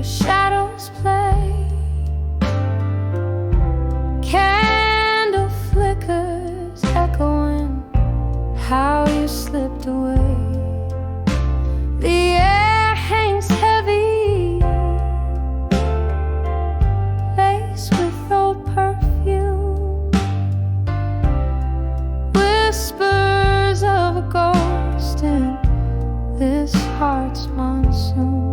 where shadows play. Candle flickers echoing how you slipped away. The air hangs heavy, laced with old perfume, whispers of a ghost in this heart's monsoon.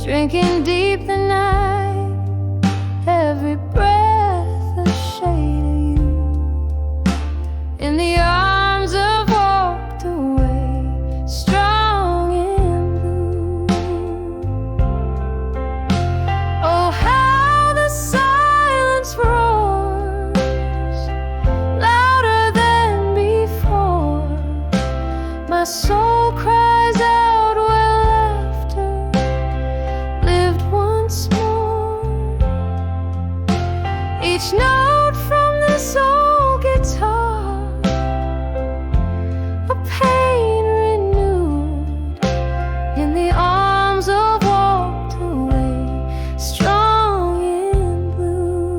Drinking deep the night, every breath a shade of you. In the arms of walked away, strong and blue. Oh, how the silence roars, louder than before. My soul cries out where laughter lived once more. Each note from this old guitar, a pain renewed. In the arms of walked away, strong and blue.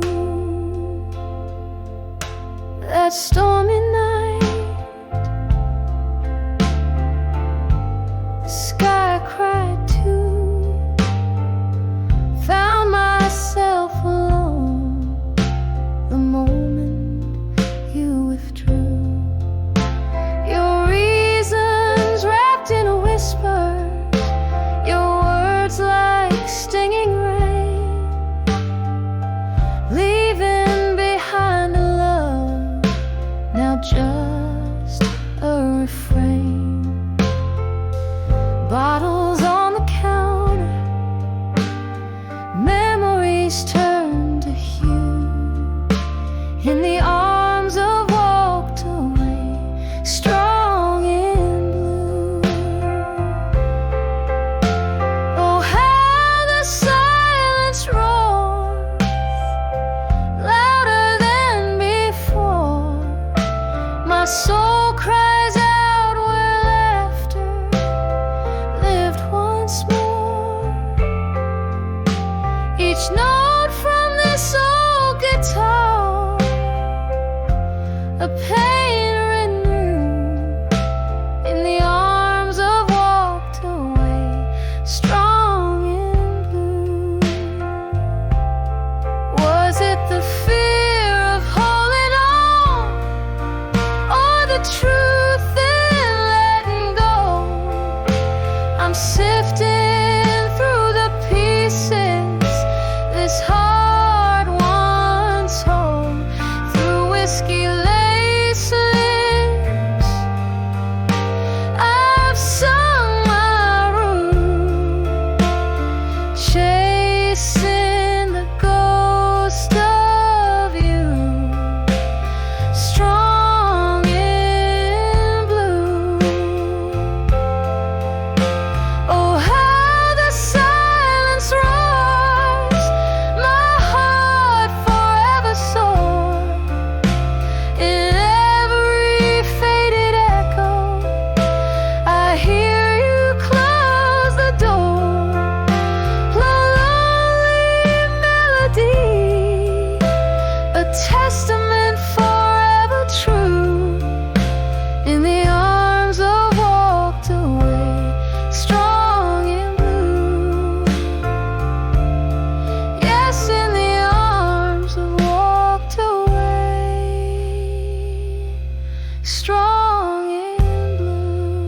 That stormy night, the sky cried too. Found myself alone the moment you withdrew. Your reasons wrapped in a whisper, your words like stinging rain, leaving behind a love now just a refrain. Bottles on the counter, memories turn to hue. In the arms of walked away, strong and blue. Oh, how the silence roars, louder than before. My soul cries out where laughter lived once more. Each note from this old guitar, a pain renewed. In the arms of walked away, strong and blue. Was it the fear of holding on, or the truth in letting go? I'm sifting through the pieces this heart once home, through whiskey lace lips. I've sung my room, chasing the ghost of you, strong and blue. Oh, how the silence roars, my heart forever sore. In every faded echo, I hear you close the door. Lonely melody, a testament forever true. In the arms of walked away, strong and blue. Yes, in the arms of walked away, strong and blue.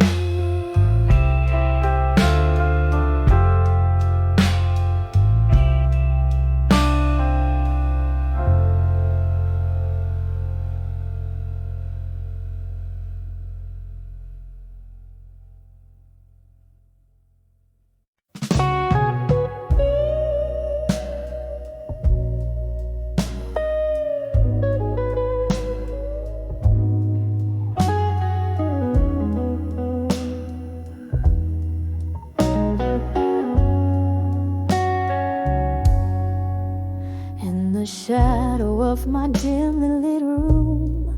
In the shadow of my dimly lit room,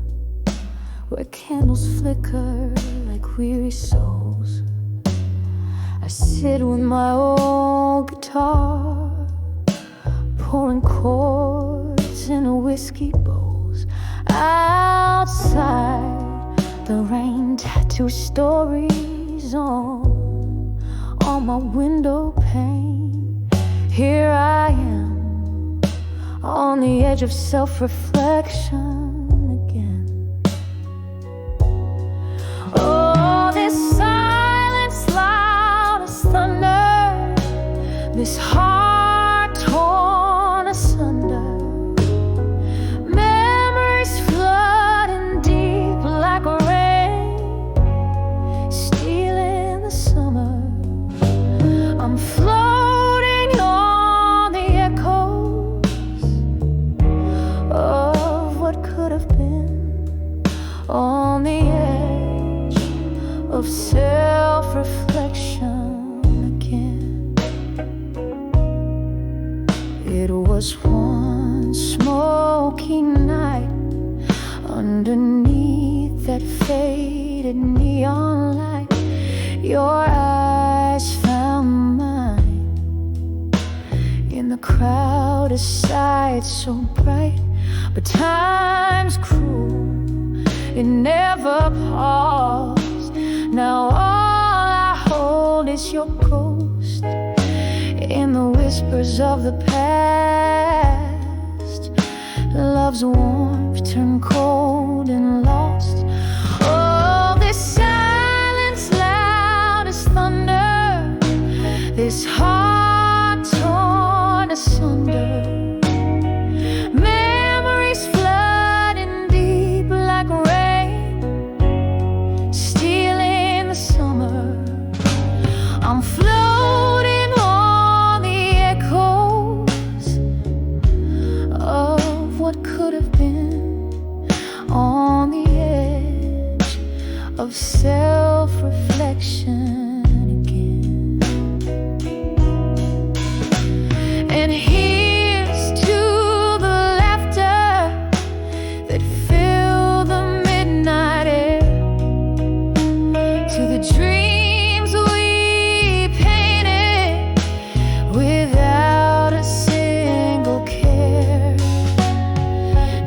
where candles flicker like weary souls, I sit with my old guitar, pouring chords in whiskey bowls. Outside, the rain tattoo stories on my window pane. Here I am, on the edge of self-reflection again. Oh, this silence loud as thunder, this heart torn asunder, memories flooding deep like rain, stealing the summer. I'm floating on the echoes of what could have been, on the edge of self-reflection again. It was one smoky night underneath that faded neon light. Your eyes found mine in the crowded sight, so bright, but time's cruel, it never paused. Now all I hold is your ghost in the whispers of the past. Love's warmth turned cold and lost. Oh, this silence loud as thunder, this heart torn asunder, memories flooding deep like rain, stealing the summer. I'm floating on the echoes of what could have been, on the edge of self-reflection again. And here's to the laughter that filled the midnight air, to the dreams we painted without a single care.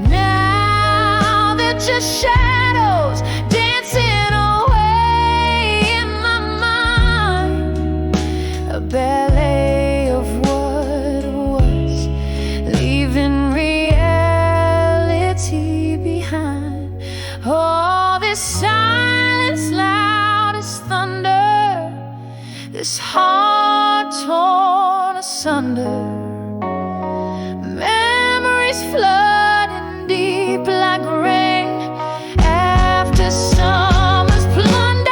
Now they're just shadows dancing away in my mind, a ballet of what was, leaving reality behind. Oh, this silence loud as thunder, this heart torn asunder, memories flooding deep like rain after summer's plunder.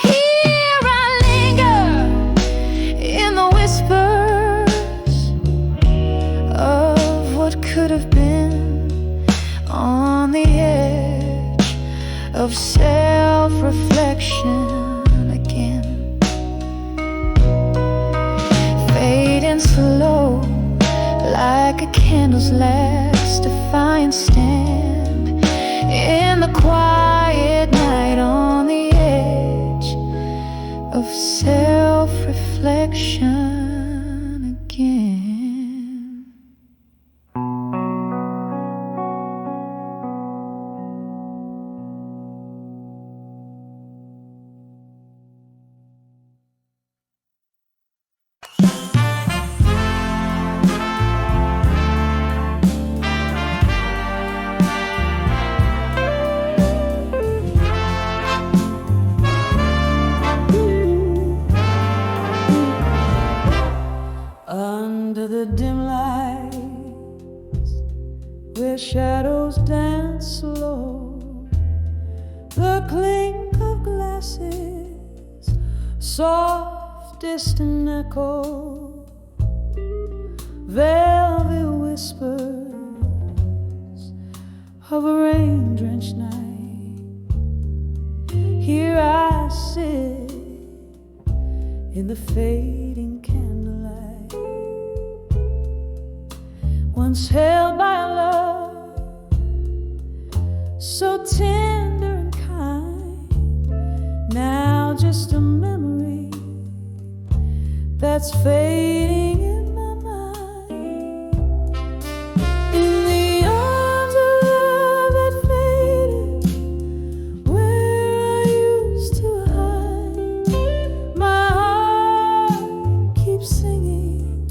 Here I linger in the whispers of what could have been, on the edge of self-reflection again. Fading slow like a candle's last defiant stand in the quiet night, on the edge of self-reflection again. Under the dim lights, where shadows dance slow, the clink of glasses, soft distant echo, velvet whispers of a rain-drenched night. Here I sit in the fading candlelight, once held by a love so tender and kind, now just a memory that's fading in my mind. In the arms of love that faded, where I used to hide, my heart keeps singing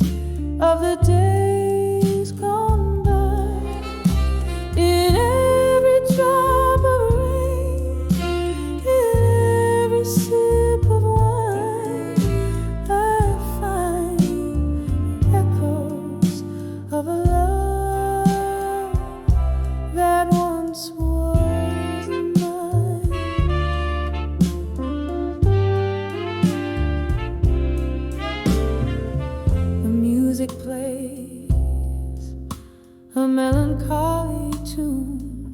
of the days gone by. In every drop of rain, in every sip of wine, I find echoes of a love that once was mine. The music plays a melancholy tune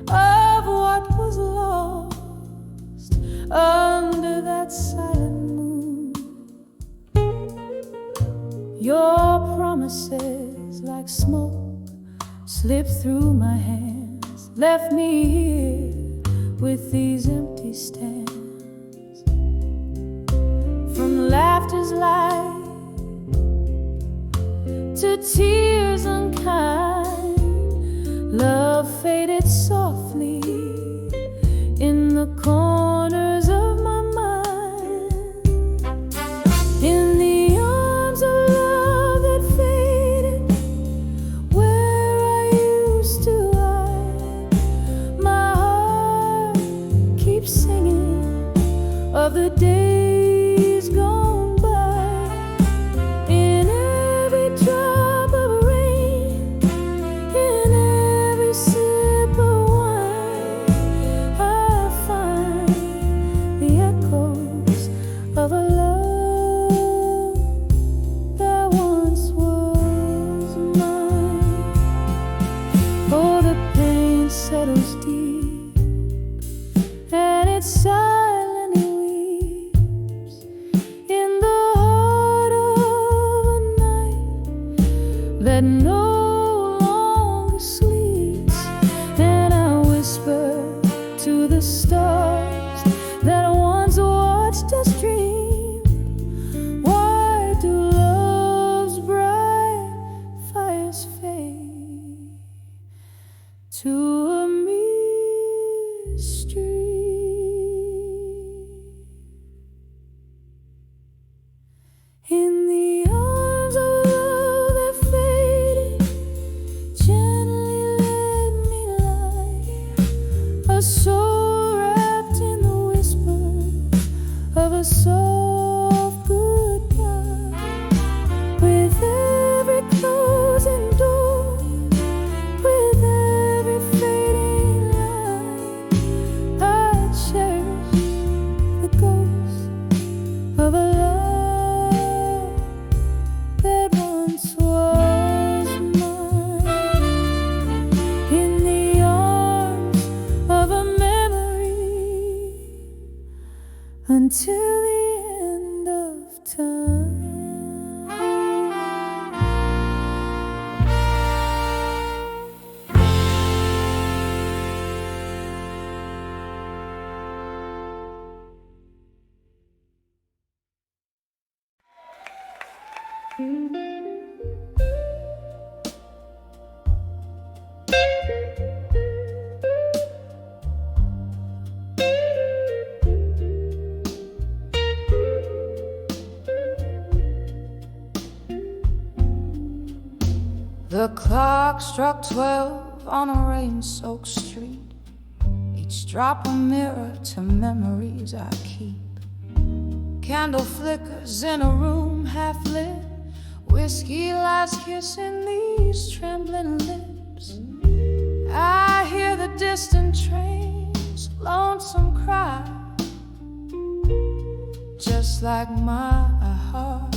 of what was lost under that silent moon. Your promises like smoke slipped through my hands, left me here with these empty stands. From laughter's light to tears unkind, love faded softly in the corners of my mind. In the arms of love that faded, where I used to hide, my heart keeps singing of the days gone by. In every drop of rain, in every sip of wine, I find the echoes of a love that once was mine. Oh, the pain settles deep, and it silently weeps in the heart of a night that no longer sleeps. And I whisper to the stars that once watched us dream, why do love's bright fires fade to a mystery? In the arms of love that faded, gently let me lie, a soul wrapped in the whispers of a soft goodbye. With every closing door, with every fading light, I cherish the ghost of a love that once was mine. In the arms of a memory until the end of time. The clock struck 12 on a rain-soaked street, each drop a mirror to memories I keep. Candle flickers in a room half lit, whiskey lights kissing these trembling lips. I hear the distant train's lonesome cry, just like my heart.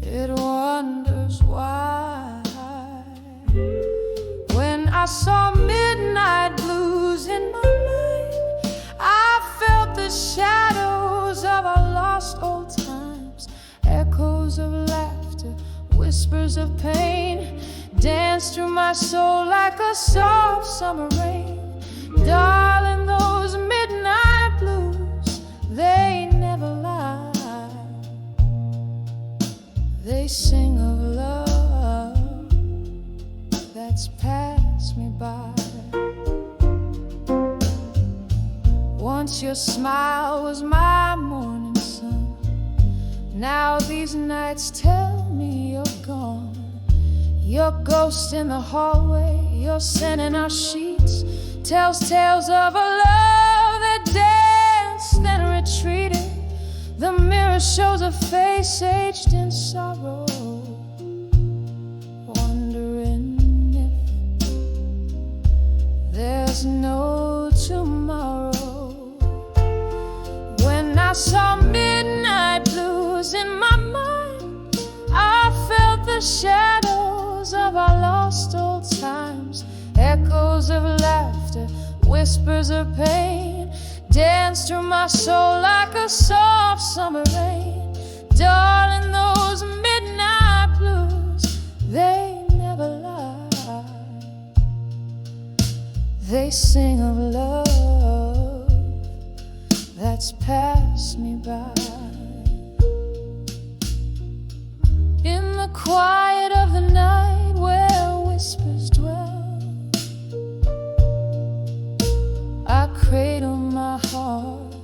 It wonders why. When I saw midnight blues in my mind, I felt the shadows of our lost old times, echoes of laughter, whispers of pain, dance through my soul like a soft summer rain. Darling, those midnight blues, they never lie. They sing of love that's passed me by. Once your smile was my morning sun. Now these nights tell me you're gone. Your ghost in the hallway, your scent in our sheets tells tales of a love that danced then retreated. The mirror shows a face aged in sorrow, wondering if there's no tomorrow. When I saw midnight blues in my mind, I felt the shadows of our lost old times. Echoes of laughter, whispers of pain dance through my soul like a soft summer rain. Darling, those midnight blues, they never lie. They sing of love that's passed me by. In the quiet of the night where whispers dwell, I cradle my heart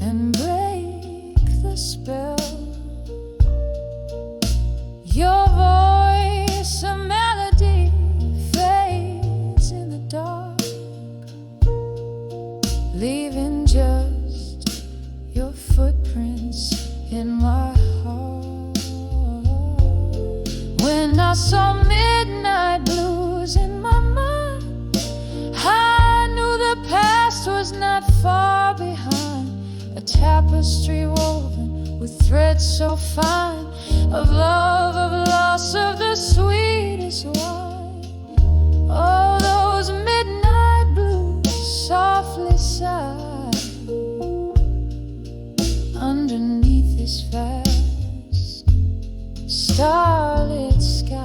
and break the spell. Your voice, a melody, fades in the dark, leaving just your footprints in my heart. When I saw midnight blues in my mind, I knew the past was not far behind. A tapestry woven with threads so fine, of love, of loss, of the sweetest wine. Oh, those midnight blues softly sigh underneath this vast starlit sky.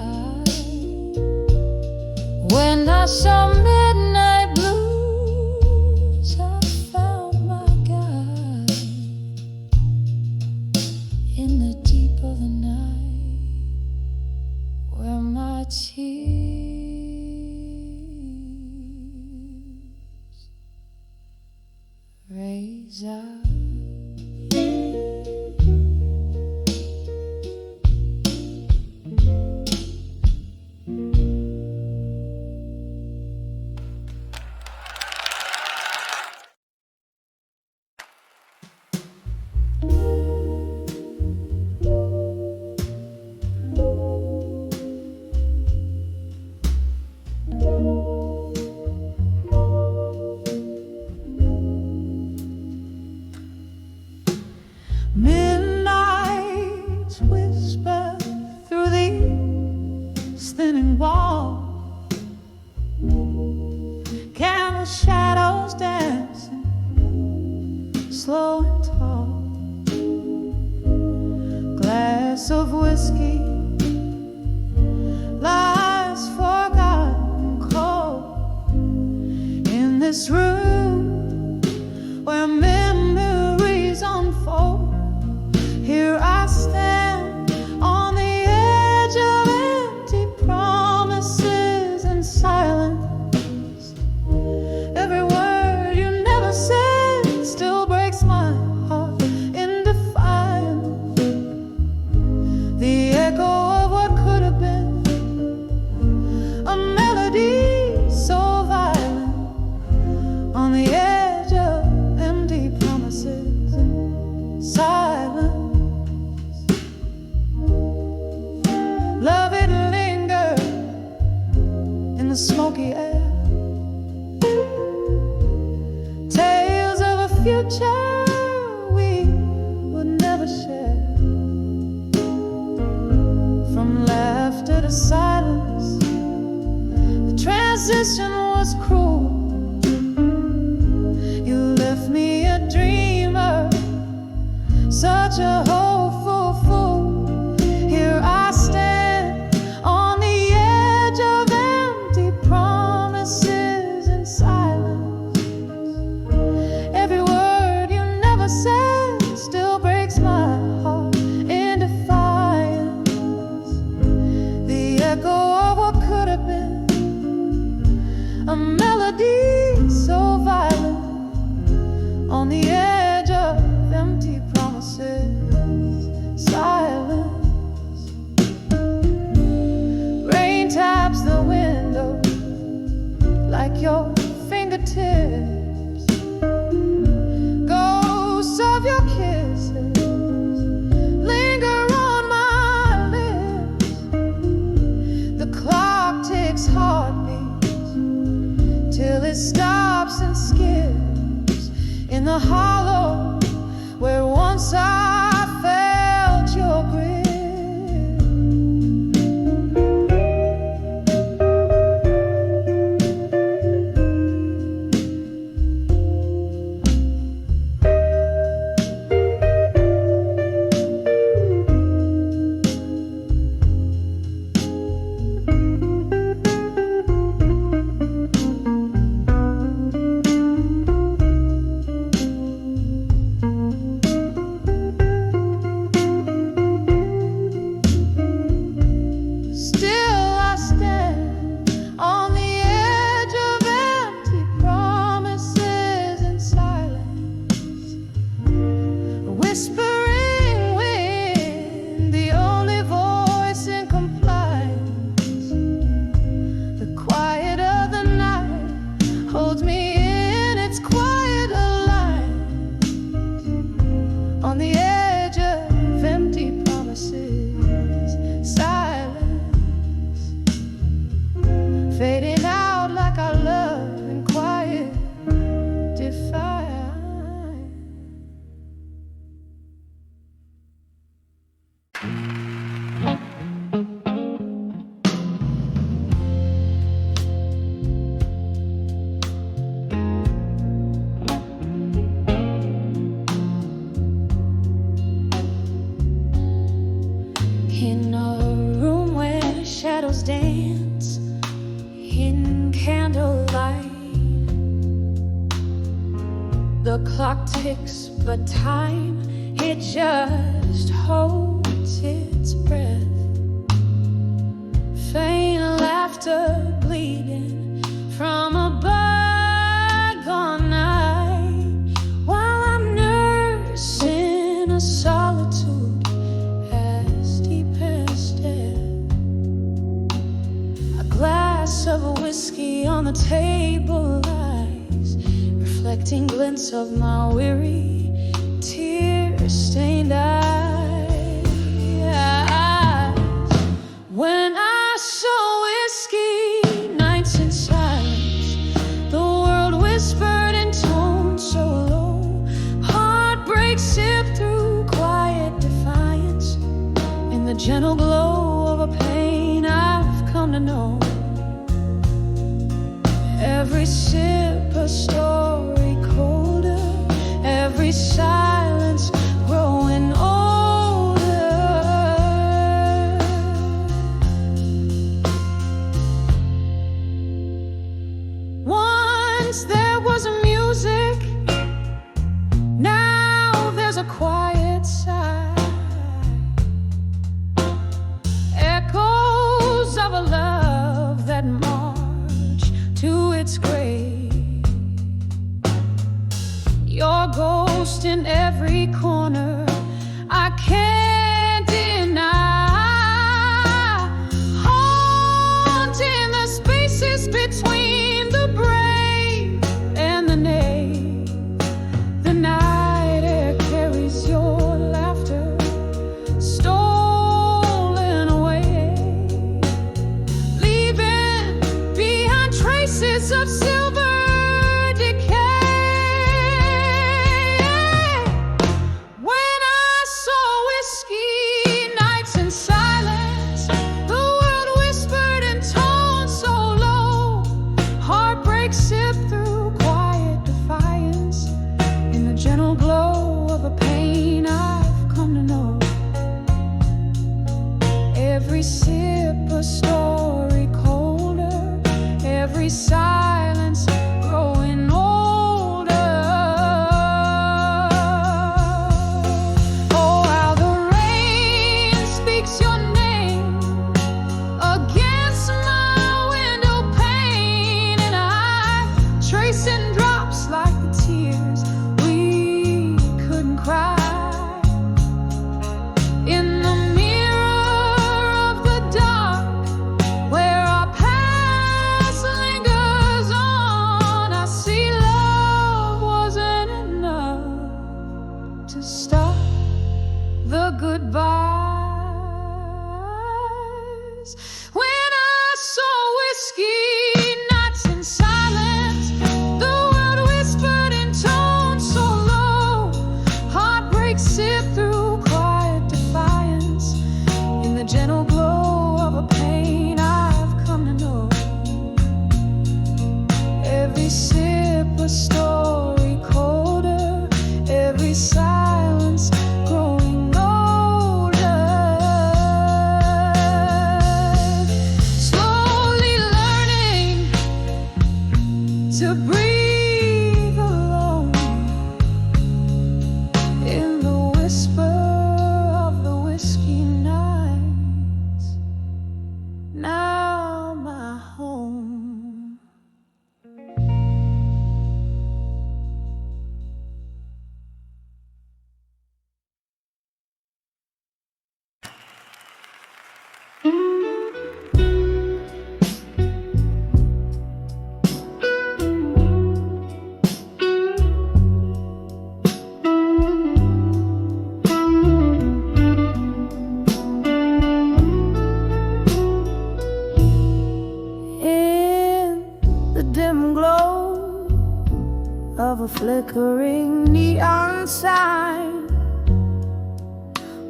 When I saw midnight blues, I found my guide in the deep of the night, where my tears raise up. Midnight whisper through these thinning walls, candle shadows dancing slow and tall. Glass of whiskey lies forgotten cold in this room where memories unfold. Here I stand on the edge of empty promises and silence. Every word you never said still breaks my heart in defiance. The echo of what could have been, a melody so violent on the edge of empty promises and silence. Love it linger in the smoky air, tales of a future we would never share. From laughter to silence, the transition was cruel. You left me a dreamer, such a hopeful fool. Here I stand on the edge of empty promises and silence. Every word you never said still breaks my heart in defiance. In a room where shadows dance in candlelight, the clock ticks, but time, it just holds its breath. Faint laughter bleeding from a bygone night, while I'm nursing a solitude as deep as death. A glass of whiskey on the table lies, reflecting glints of my weary, tear-stained eyes. When I saw whiskey, nights in silence, the world whispered in tones so low. Heartbreak sipped through quiet defiance, in the gentle glow of a pain I've come to know. Every sip a story colder, every silence growing older. Once there was a music, now there's a quiet sigh. Echoes of a love that march to its grave. Your ghost in every corner, I can't deny. Haunting the spaces between the brave and the knave. The night air carries your laughter, stolen away, leaving behind traces of silver decay. When I saw whiskey, nights in silence, the world whispered in tones so low. Heartbreak sipped through quiet defiance, in the gentle glow of a pain I've come to know. Every sip a story colder, every silence growing older. Oh, how the rain speaks your name against my window pane, and I tracing drops like the tears we couldn't cry. In the mirror of the dark, where our past lingers on, I see love wasn't enough to stop the goodbyes. When I saw whiskey, nights in silence, the world whispered in tones so low. Heartbreak sipped through quiet defiance, in the gentle glow of a pain I've come to know. Every sip a story colder, every silence growing older. Slowly learning to breathe alone, in the whisper of the whiskey nights, now my home. In the dim glow of a flickering neon sign,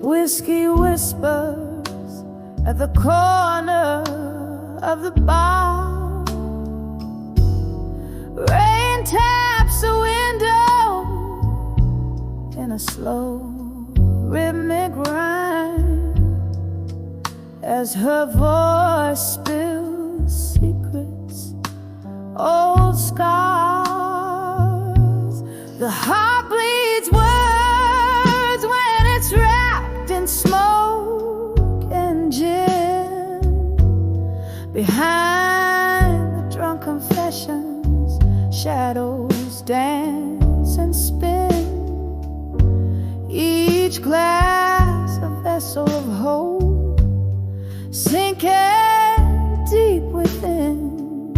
whiskey whispers at the corner of the bar. Rain taps the window in a slow rhythmic rhyme. as her voice spills secrets, old scars. The heart bleeds words when it's wrapped in smoke and gin. Behind the drunk confessions, shadows dance and spin. Each glass a vessel of hope, sinking deep within,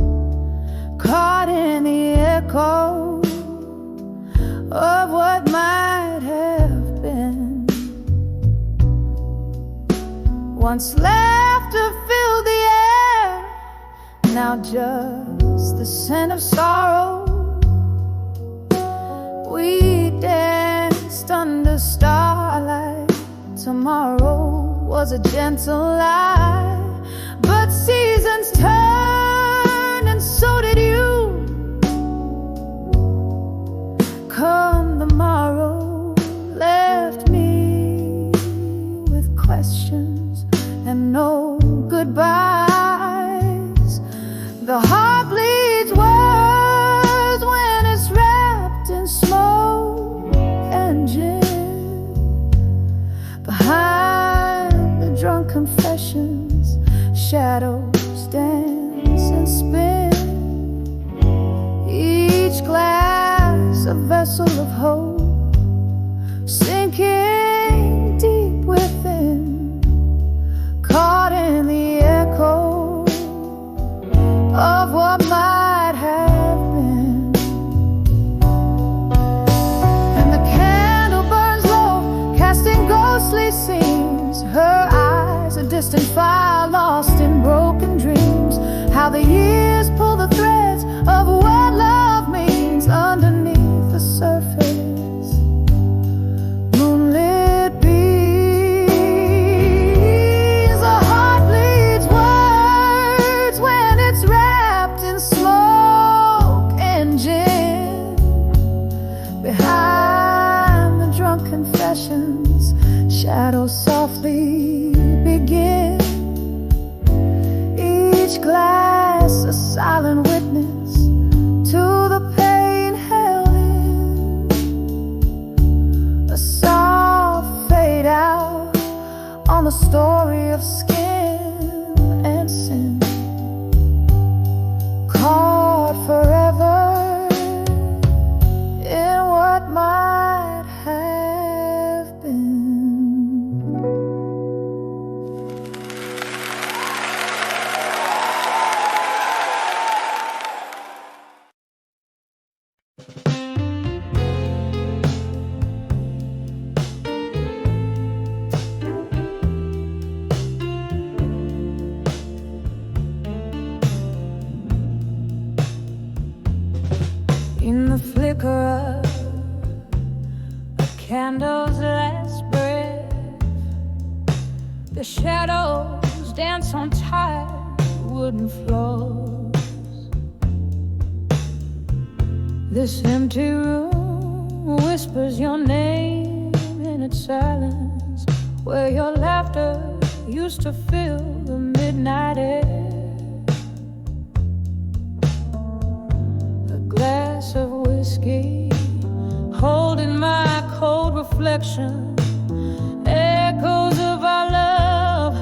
caught in the echo of what might have been. Once laughter filled the air, now just the scent of sorrow. We danced under starlight. Tomorrow was a gentle lie, but seasons turned and so did you. Come the morrow left me with questions and no goodbyes. The heart bleeds words when it's wrapped in smoke and gin. Behind the drunk confessions, shadows dance and spin. Each glass a vessel of hope, sinking deep within, caught in the echo of what might have been. And the candle burns low, casting ghostly scenes. Her eyes a distant fire, lost in broken dreams. How the years pull the threads of what love means underneath the surface. Moonlit beams. A heart bleeds words when it's wrapped in smoke and gin. Behind the drunk confessions, shadows softly begin. Each glass a silent witness to the pain held in. A soft fade out on the story of skin and sin, caught forever in what might have been. In the flicker of a candle's last breath, the shadows dance on tired wooden floors. This empty room whispers your name in its silence, where your laughter used to fill the midnight air. A glass of whiskey holding my cold reflection, echoes of our love,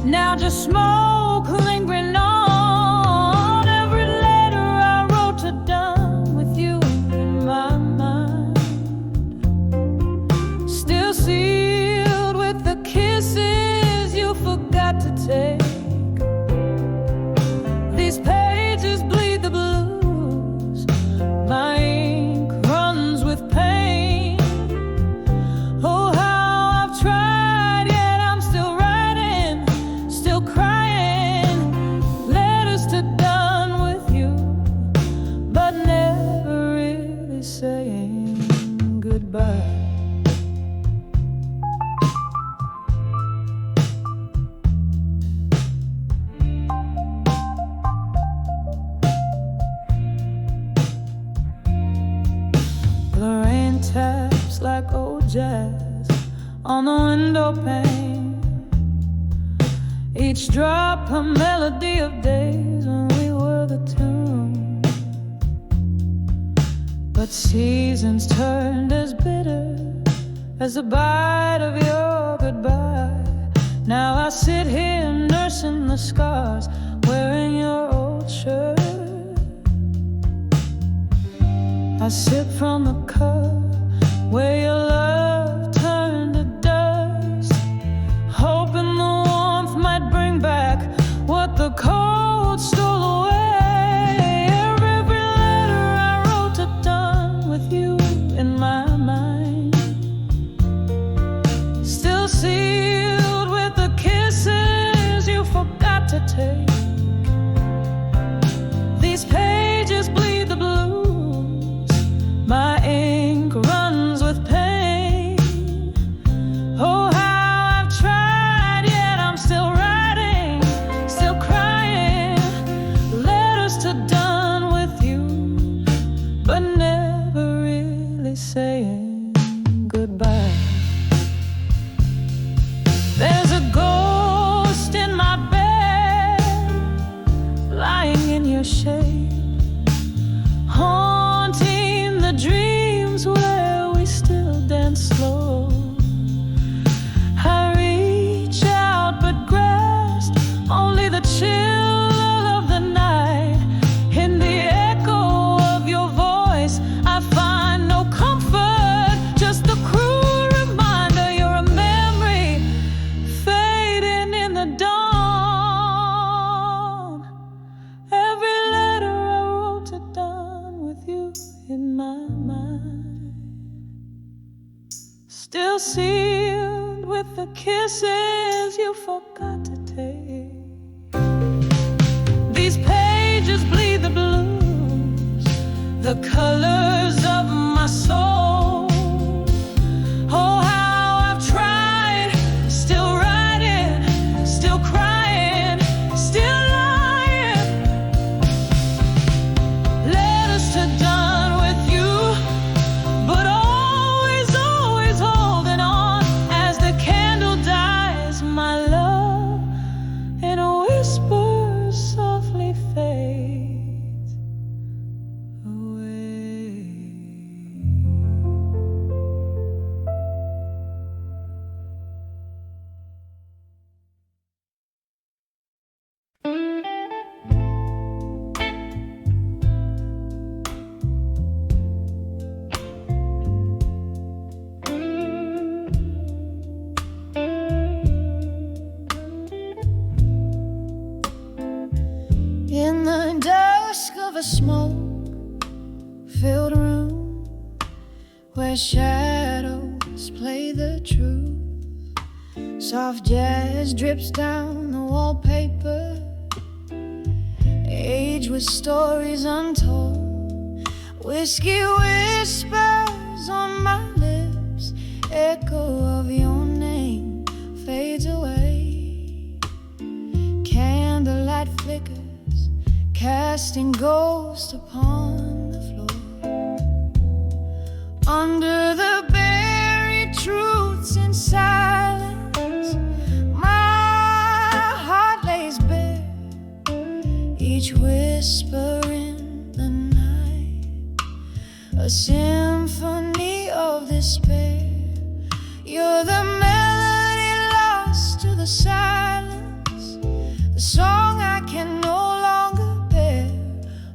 now just smoke lingering on. Every letter I wrote to done with you in my mind, still sealed with the kisses you forgot to take. These pages bleed the blues, my ink runs with pain. Oh, how I've tried, yet I'm still writing, still crying. Letters to done with you, but never really saying goodbye. Taps like old jazz on the window pane. Each drop a melody of days when we were the tune. But seasons turned as bitter as the bite of your goodbye. Now I sit here nursing the scars, wearing your old shirt. I sip from the cup where your love turned to dust, hoping the warmth might bring back what the cold stole away. Every letter I wrote to done with you in my mind, still sealed with the kisses you forgot to take. These pages bleed the blues, my ink runs with pain. Oh, how I've tried, yet I'm still writing, still crying. Letters to done with you, but never really saying goodbye. There's a ghost in my bed, lying in your shade, haunting the dreams where we still dance slow. I reach out but grasp only the chill of the night. In the echo of your voice I find no comfort, just the cruel reminder you're a memory fading in the dawn. Every letter I wrote to done with you in my mind, still sealed with the kisses you forgot to take. These pages bleed the blues, the colors of my soul. Oh, how I've tried, still writing, still crying, still lying. Letters to done with you, but always, always holding on as the candle dies, my love, and a whisper softly fades away. In the dusk of a smoke-filled room where shadows play the truth, soft jazz drips down the wallpaper, age with stories untold. Whiskey whispers on my lips, echo of your name fades away. Candlelight flickers, casting ghosts upon the floor. Under the buried truths in silence, my heart lays bare, each whisper in the night, a symphony of despair. You're the melody lost to the silence, the song I can no longer bear.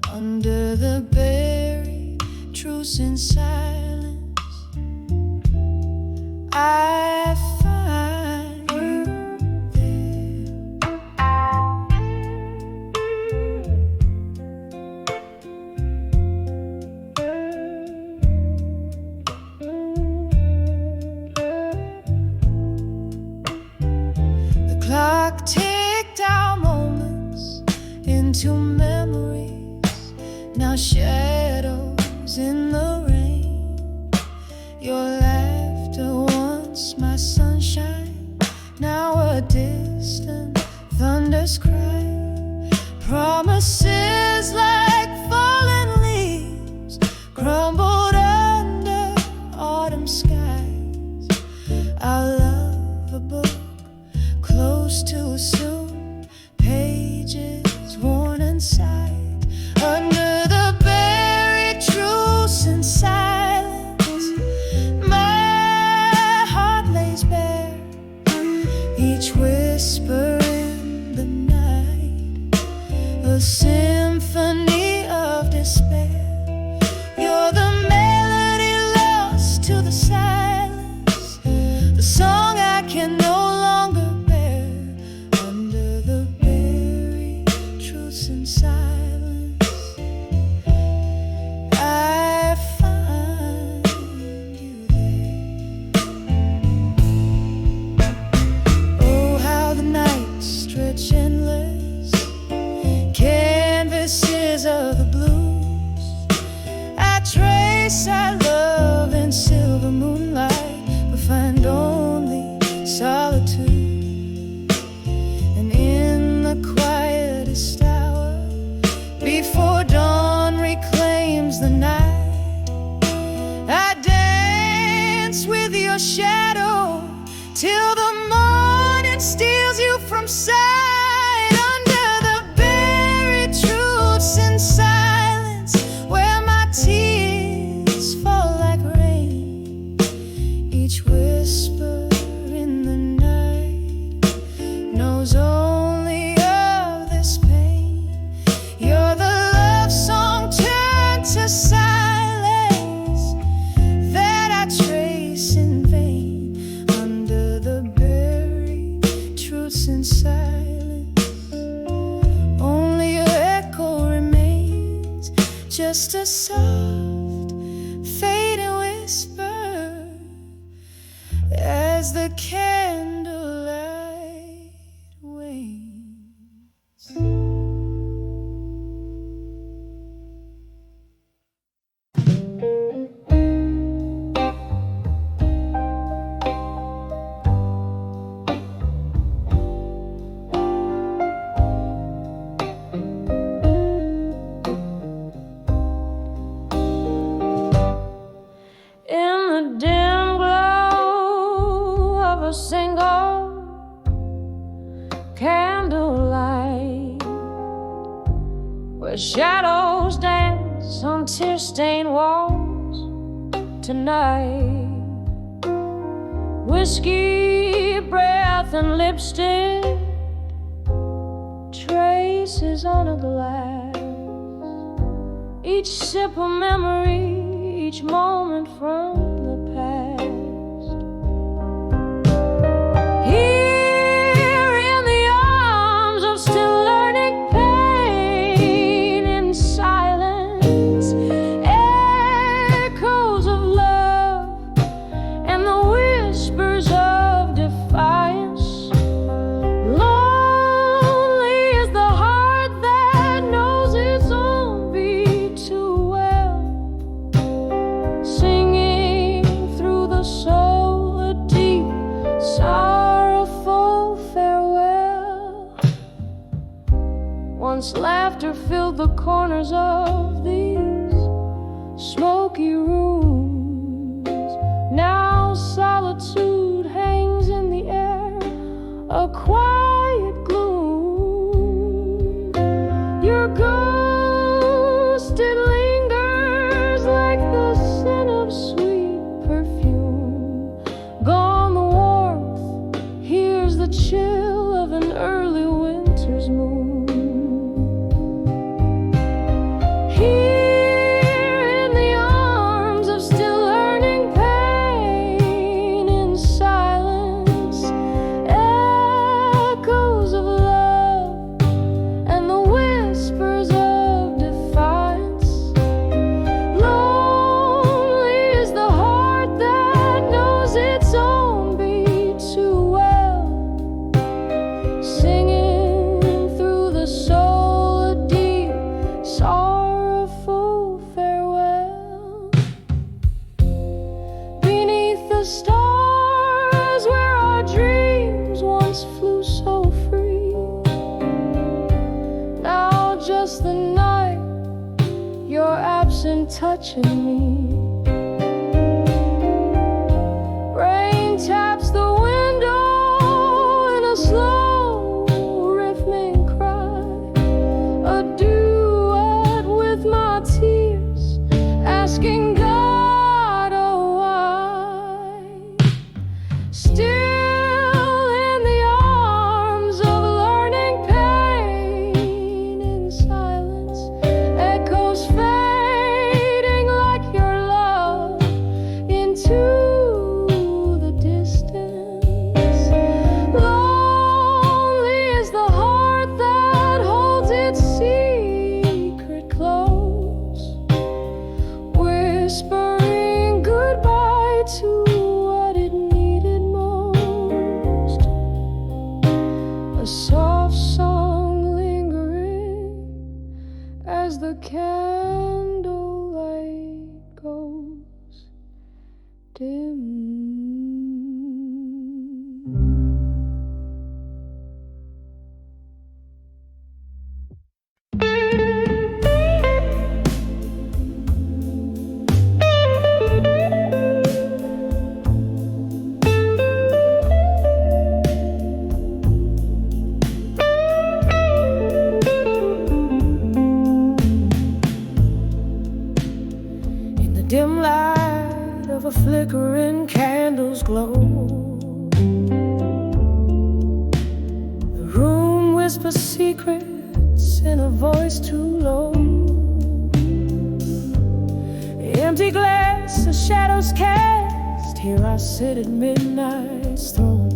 Under the buried truths in silence, I find you there. The clock ticked out moments into memories, now shadows in the rain. Your laughter once my sunshine, now a distant thunder's cry. Promises like fallen leaves crumbled under autumn skies. Our love a book close too soon, each whisper in the night, a symphony of despair. You're the melody lost to the silence, the song I can no longer bear. Under the buried truths and silence, I find you there. Oh, how the nights stretch endless, canvases of the blues. I trace our love in silver moonlight, but find only solitude. And in the quietest hour, before dawn reclaims the night, I dance with your shadow till the morning steals you from sight. Under the buried truths in silence, where my tears fall like rain, each whisper in the night knows only of this pain. You're the love song turned to silence that I trace in vain. Under the buried truths in silence, only your echo remains, just a soft fading whisper as the candlelight wanes. In the dim glow of a single candlelight, where shadows dance on tear-stained walls tonight, whiskey breath and lipstick traces on a glass, each sip a memory, each moment from the past. Here in the arms of still learning pain, in silence, echoes of love and the whispers of defiance. Lonely is the heart that knows its own beat too well, singing through the soul a deep, sorrowful farewell. Once laughter filled the corners of these smoky rooms, now solitude hangs in the air, a quiet gloom. Your ghost, it lingers like the scent of sweet perfume. Gone the warmth, here's the chill of an early winter's moon. Here in the arms of still learning pain, in silence, echoes of love and the whispers of defiance. Lonely is the heart that knows its own beat too well, singing through the soul a deep, sorrowful farewell. Beneath the stars where our dreams once flew so free, now just the night, you're absent touching me. Rain taps the window in a slow rhythmic cry, a duet with my tears, asking God, oh why? Still in the a soft song lingering as the candlelight goes dim. Dim light of a flickering candle's glow, the room whispers secrets in a voice too low. The empty glass, the shadows cast. Here I sit at midnight's throne,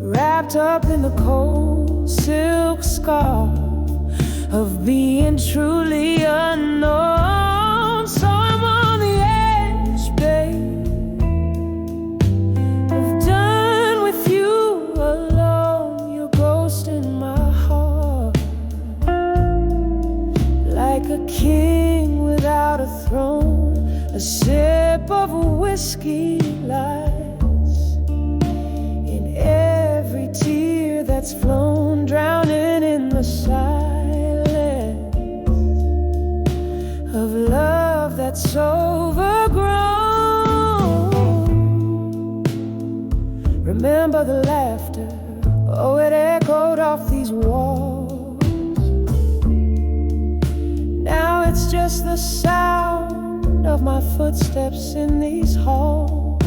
wrapped up in the cold silk scarf of being truly unknown. So I'm on the edge, babe, of done with you alone. Your ghost in my heart, like a king without a throne. A sip of whiskey lies in every tear that's flown, drowning in the silence of love that's overgrown. Remember the laughter, oh, it echoed off these walls. Now it's just the sound of my footsteps in these halls.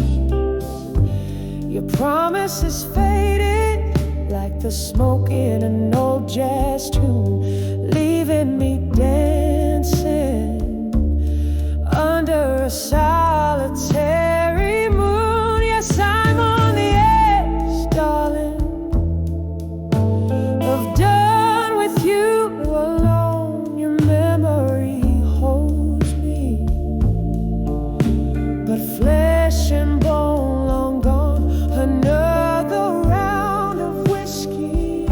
Your promise is faded like the smoke in an old jazz tune, leaving me dancing under a solitary moon. Yes, I'm on the edge, darling, of done with you alone. Your memory holds me, but flesh and bone long gone. Another round of whiskey,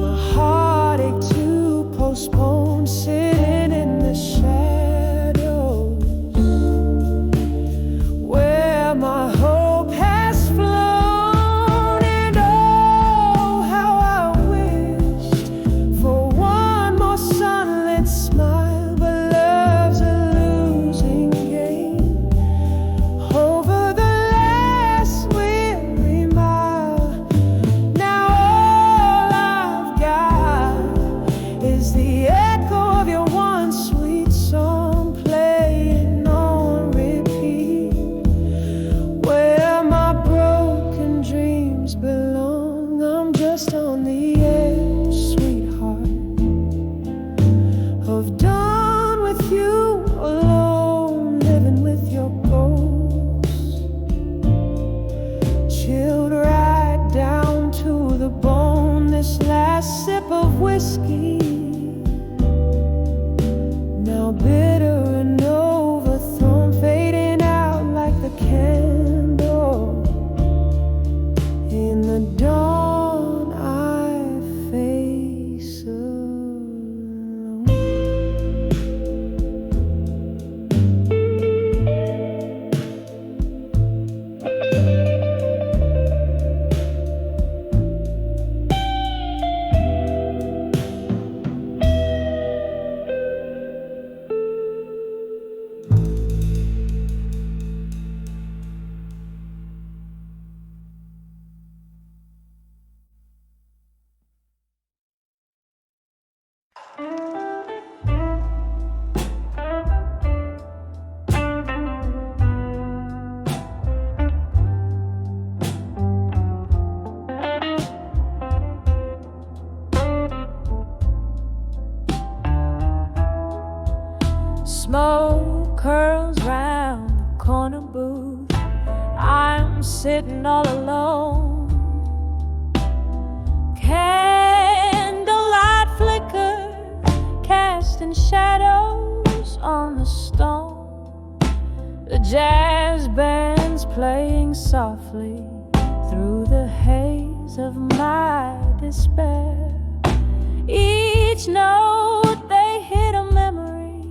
my heartache to postpone, sitting in the shadows where my hope has flown. And oh, how I wished for one more sunlit smile, but love's a losing game over the last weary mile. Now all I've got is the echo of your one sweet song playing on repeat, where my broken dreams belong. I'm just on the edge, sweetheart, of done with you alone, living with your ghost, chilled right down to the bone. This last sip of whiskey, now bitter and overthrown, fading out like the candle in the dawn I face alone. Smoke curls round the corner booth. I'm sitting all alone. Candlelight flicker, casting shadows on the stone. The jazz band's playing softly through the haze of my despair. Each note they hit a memory,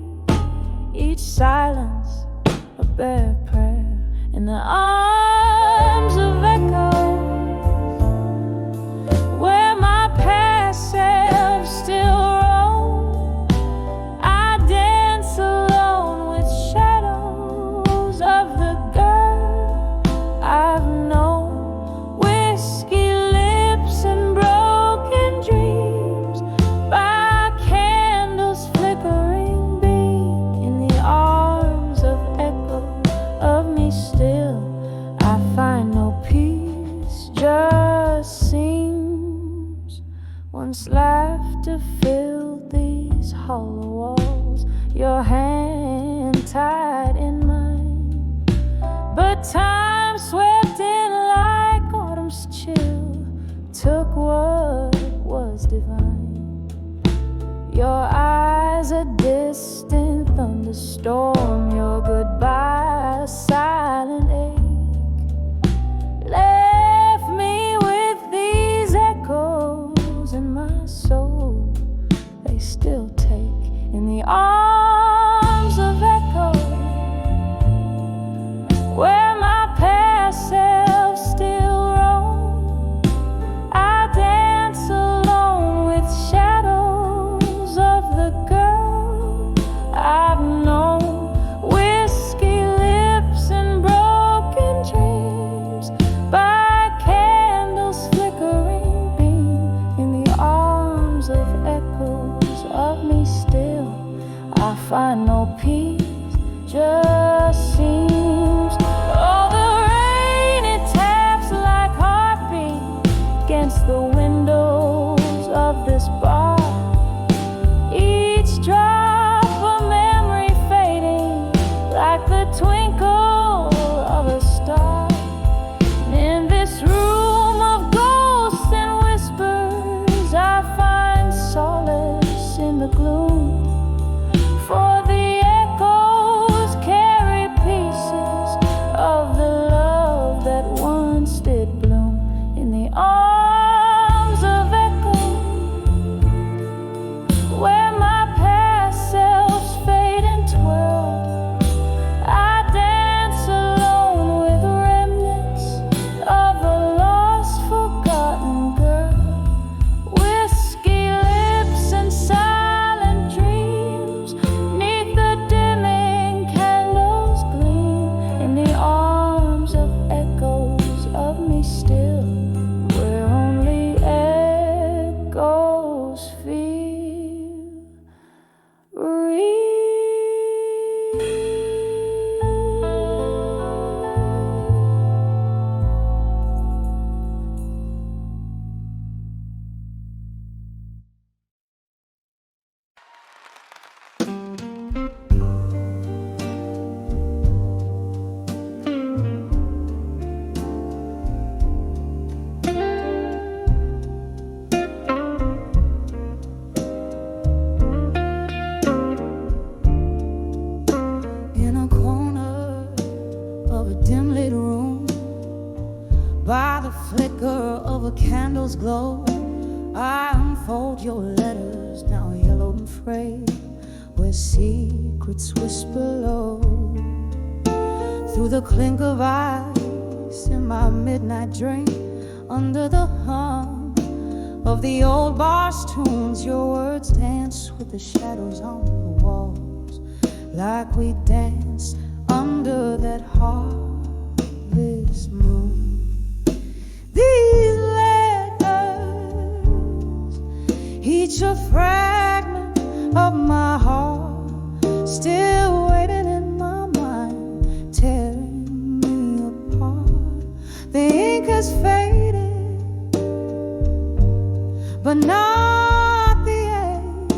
each silence a bare prayer. In the arms of echoes, where my past self still roam, I dance alone with shadows of the girl I've known. Whiskey lips and broken dreams, by candles flickering beam. In the arms of echo of me still, I find no peace, just seems. Once laughter filled these hollow walls, your hand tied in mine, but time swept in like autumn's chill, took what was divine. Your eyes a distant thunderstorm, your goodbye a silent ache, left me with these echoes in my soul. They still take. In the arms of echo, where my past self still roam, I dance alone with shadows of the girl I've known. Whiskey lips and broken dreams, by candles flickering beam. In the arms of echoes of me still, I find no peace, just seems. Oh, the rain, it taps like heartbeat against the windows of this bar. Each drop a memory fading like the twinkle of a star. And in this room of ghosts and whispers, I find solace in the gloom. For the echoes carry pieces of the love that once did bloom. In the arms of echo, where my past selves fade and twirl, I dance alone with remnants of a lost, forgotten girl. Whiskey lips and silent dreams, neath the dimming candles gleam. In the arms of echoes of me still, where only echoes feel real. In a corner of a dim lit room, by the flicker of a candle's glow, I unfold your letters, now yellowed and frayed, where secrets whisper low. Through the clink of ice in my midnight drink, under the hum of the old bar's tunes, your words dance with the shadows on the walls, like we danced under that harvest moon. These letters, each a fragment of my heart, still waiting in my mind, tearing me apart. The ink has faded, but not the ache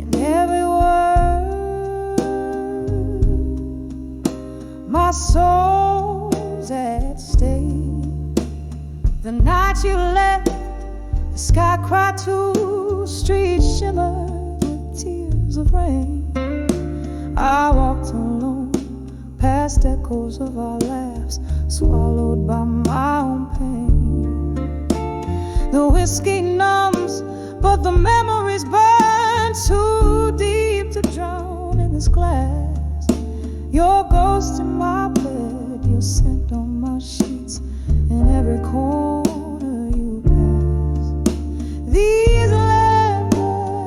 in every word. My soul's at stake. The night you left, the sky cried to streets shimmered with tears of rain. I walked alone past echoes of our laughs, swallowed by my own pain. whiskey numbs, but the memories burn too deep to drown in this glass. Your ghost in my bed, your scent on my sheets, in every corner you pass. These letters,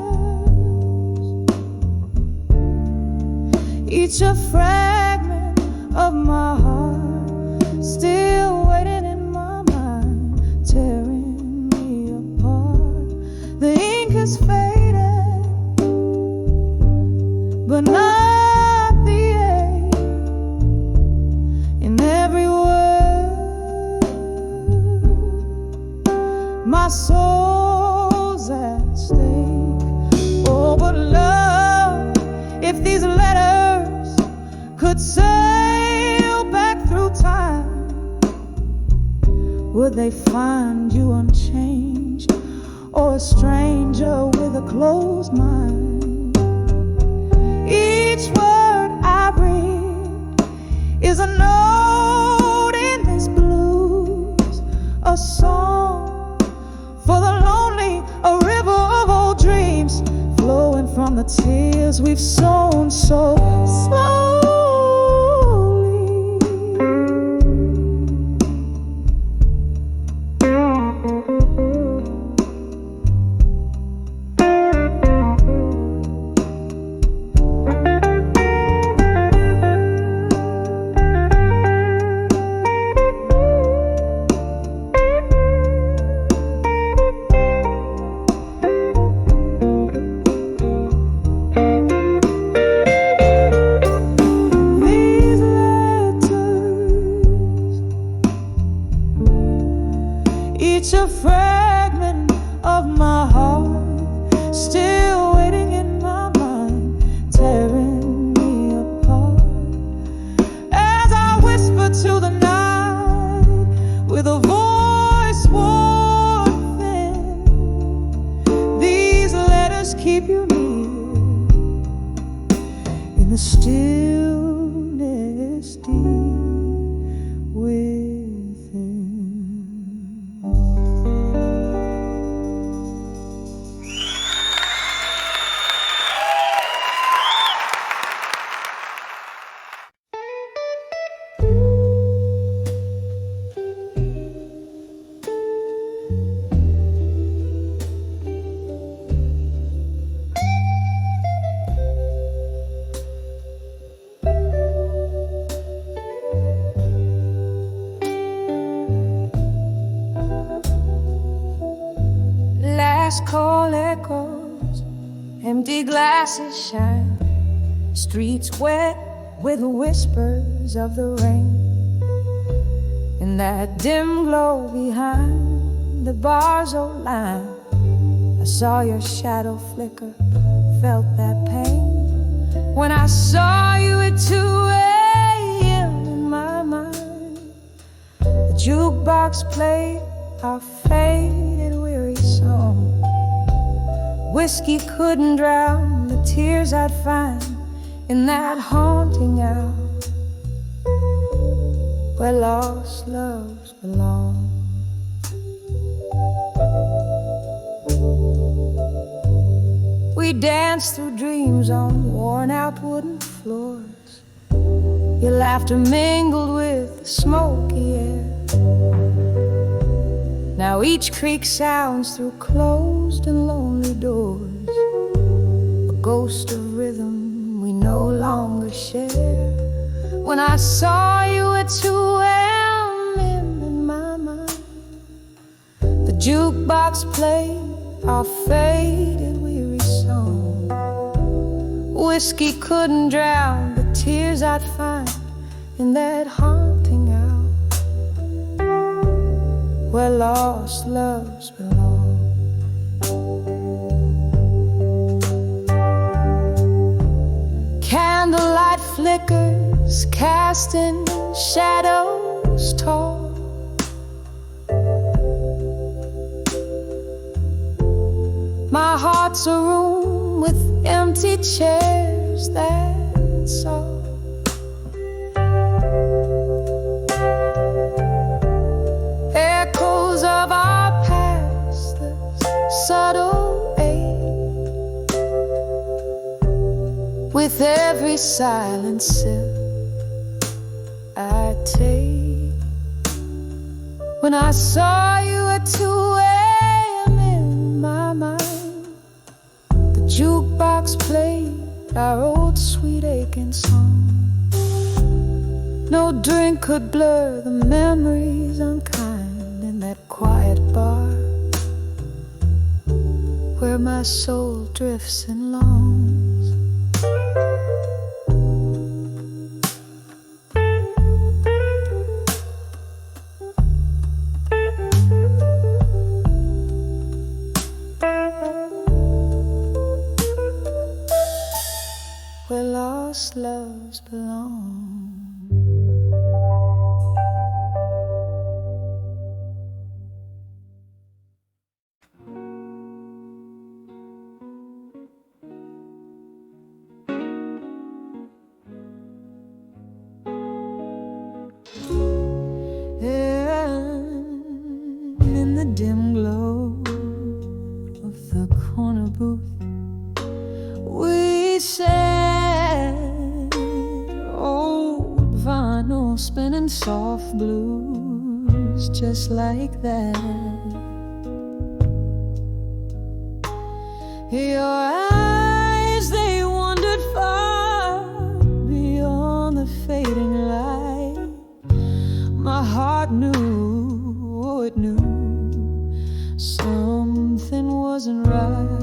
each a fragment of my heart, still waiting in my mind, tearing me apart. The ink is faded, but not the ache in every word. My soul's at stake. Oh, but love, if these letters could sail back through time, would they find you unchanged, or a stranger with a closed mind? Each word I read is a note in this blues, a song for the lonely, a river of old dreams flowing from the tears we've sown so slowly. Each a fragment of my heart, still waiting in my mind, tearing me apart. As I whisper to the night with a voice worn thin, these letters keep you near in the stillness deep within. Last call echoes, empty glasses shine, streets wet with whispers of the rain. In that dim glow behind the bar's old line, I saw your shadow flicker, felt that pain. When I saw you at 2 a.m. in my mind, the jukebox played our faded weary song. Whiskey couldn't drown the tears I'd find in that haunting hour where lost loves belong. We danced through dreams on worn-out wooden floors. Your laughter mingled with the smoky air. Now each creak sounds through closed and lonely doors, a ghost of rhythm we no longer share. When I saw you at 2 a.m. in my mind, the jukebox played our faded weary song. Whiskey couldn't drown the tears I'd find in that haunting hour where lost loves belong. Candlelight flickers, casting shadows tall. My heart's a room with empty chairs, that's all. Echoes of our past, the with every silent sip I take. When I saw you at 2 a.m. in my mind, the jukebox played our old sweet aching song. No drink could blur the memories unkind in that quiet bar where my soul drifts and longs. Where lost loves belong. In the dim glow of the corner booth, we sat, old vinyl spinning soft blues just like that. Your eyes, they wandered far beyond the fading light. My heart knew, oh it knew, something wasn't right.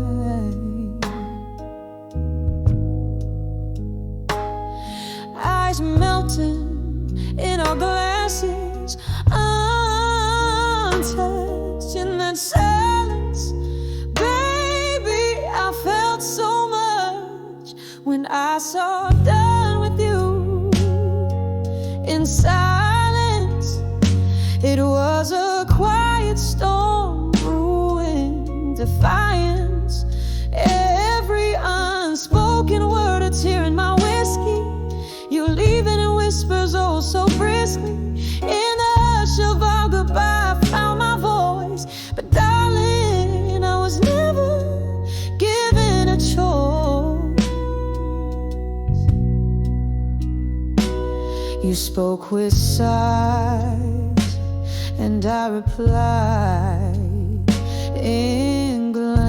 Eyes melting in our glasses, untouched in that silence. Baby, I felt so much when I saw done with you. In silence, it was a quiet storm brewing defiance. Every unspoken word, a tear in my whiskey. You leaving in whispers, oh so briskly. In the hush of our goodbye, I found my voice. But darling, I was never given a choice. You spoke with sighs, and I replied in glances.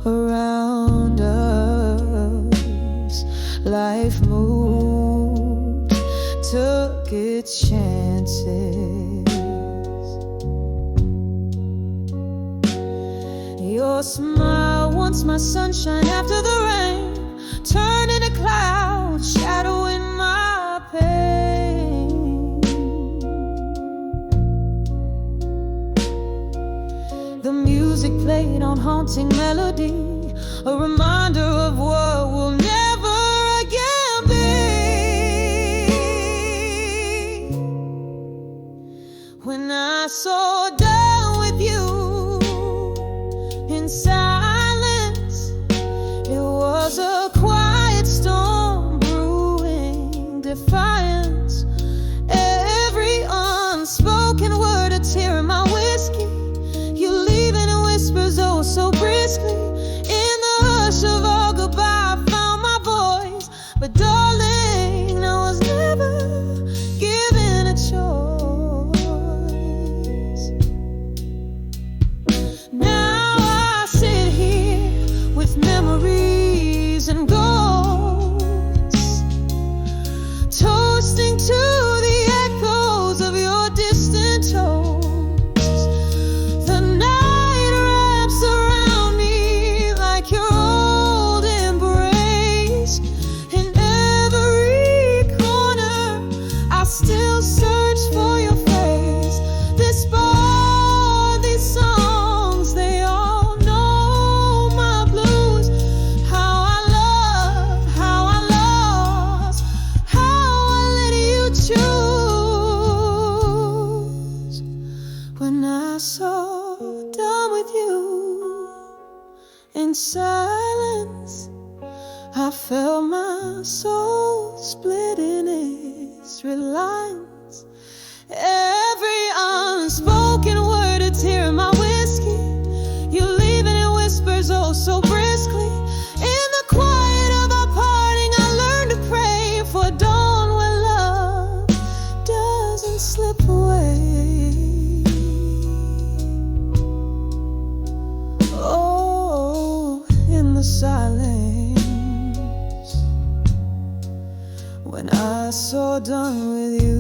Around us, life moved, took its chances. Your smile, once my sunshine after the rain, turned into clouds, shadowing my pain. The music played on haunting melody, a reminder of what will never again be. When I saw down with you in silence, it was a quiet storm brewing defiance. Every unspoken word, a tear in my whiskey. You leaving in whispers, oh so briskly. In the hush of our goodbye, I found my voice. But darling, I was never given a choice. Now I sit here with memories and ghosts, toasting to the echoes of your distant tones. The night wraps around me like your old embrace. In every corner, I still search for your face. Despite these songs, they all know my blues. How I love, how I lost, how I let you choose. When I saw done with you in silence, I felt my soul split in its red lines. Every unspoken word, a tear in my whiskey. You leave years oh so briskly. In the quiet of our parting, I learned to pray for dawn where love doesn't slip away. Oh, in the silence, when I saw done with you,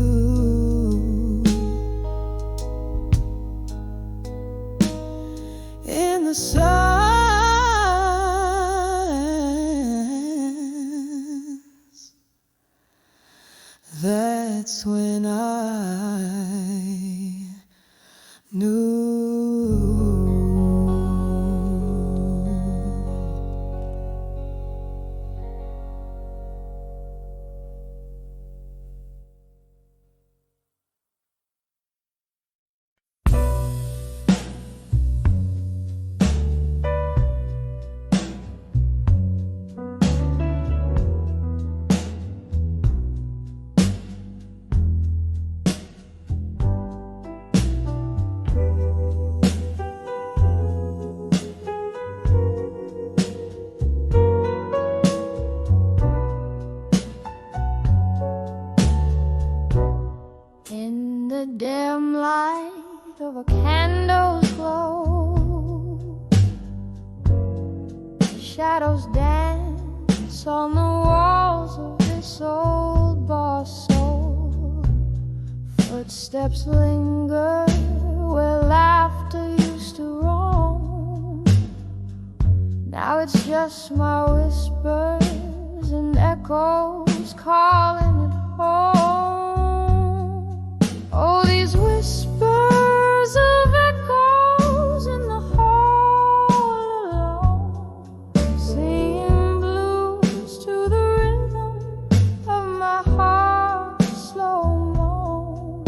in the silence, that's when I knew. In the dim light of a candle's glow, shadows dance on the walls of this old bar soul. Footsteps linger where laughter used to roam. Now it's just my whispers and echoes calling it home. Oh, these whispers of echoes in the hall alone, singing blues to the rhythm of my heart's slow moan.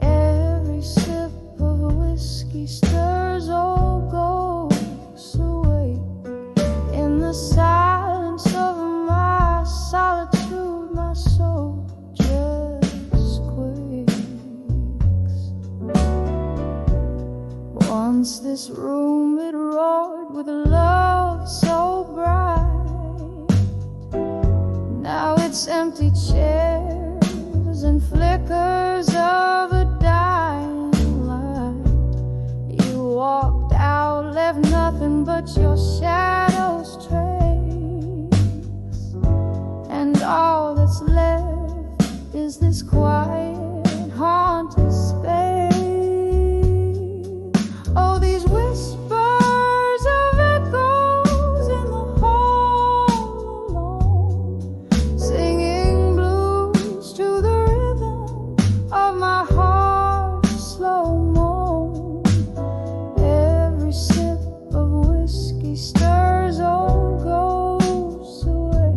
Every sip of whiskey stirs old ghosts awake. In the silence of my solitude, my soul just quakes. Once this room, it roared with a love so bright. Now it's empty chairs and flickers of a dying light. You walked out, left nothing but your shadow's trace, and all that's left is this quiet, haunted space. Oh, these whispers of echoes in the hall alone, singing blues to the rhythm of my heart's slow moan. Every sip of whiskey stirs old ghosts away.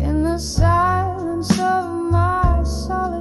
In the silence of my solitude,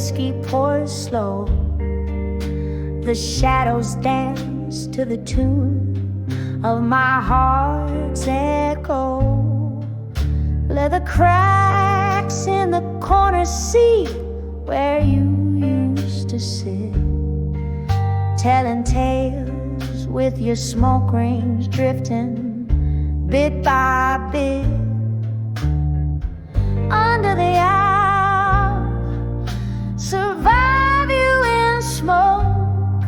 whiskey pours slow. The shadows dance to the tune of my heart's echo. Leather cracks in the corner seat where you used to sit, telling tales with your smoke rings drifting bit by bit. Under the owl, survive you in smoke,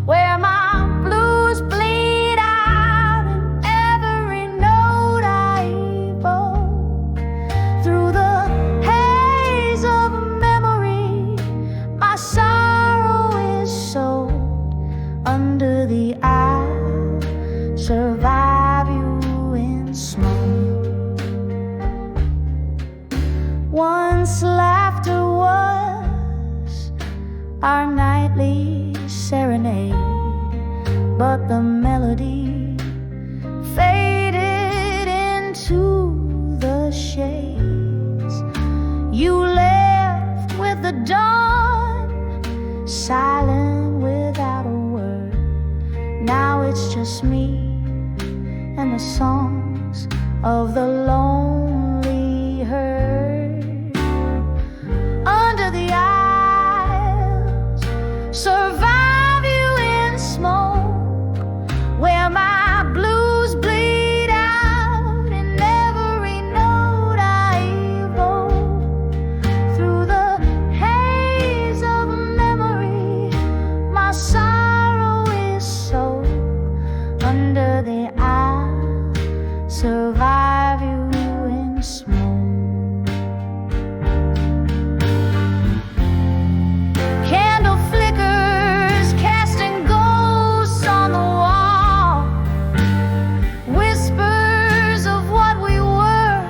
where my blues bleed out in every note I evoke. Through the haze of memory, my sorrow is sold. Under the owl, survive you in smoke. Once laughter was our nightly serenade, but the melody faded into the shades. You left with the dawn, silent without a word. Now it's just me and the songs of the lonely herd. Under the aisles, survive you in smoke, where my blues bleed out in every note I evoke. Through the haze of memory, my sorrow is sold. Under the aisle, survive you in smoke. Candle flickers casting ghosts on the wall, whispers of what we were,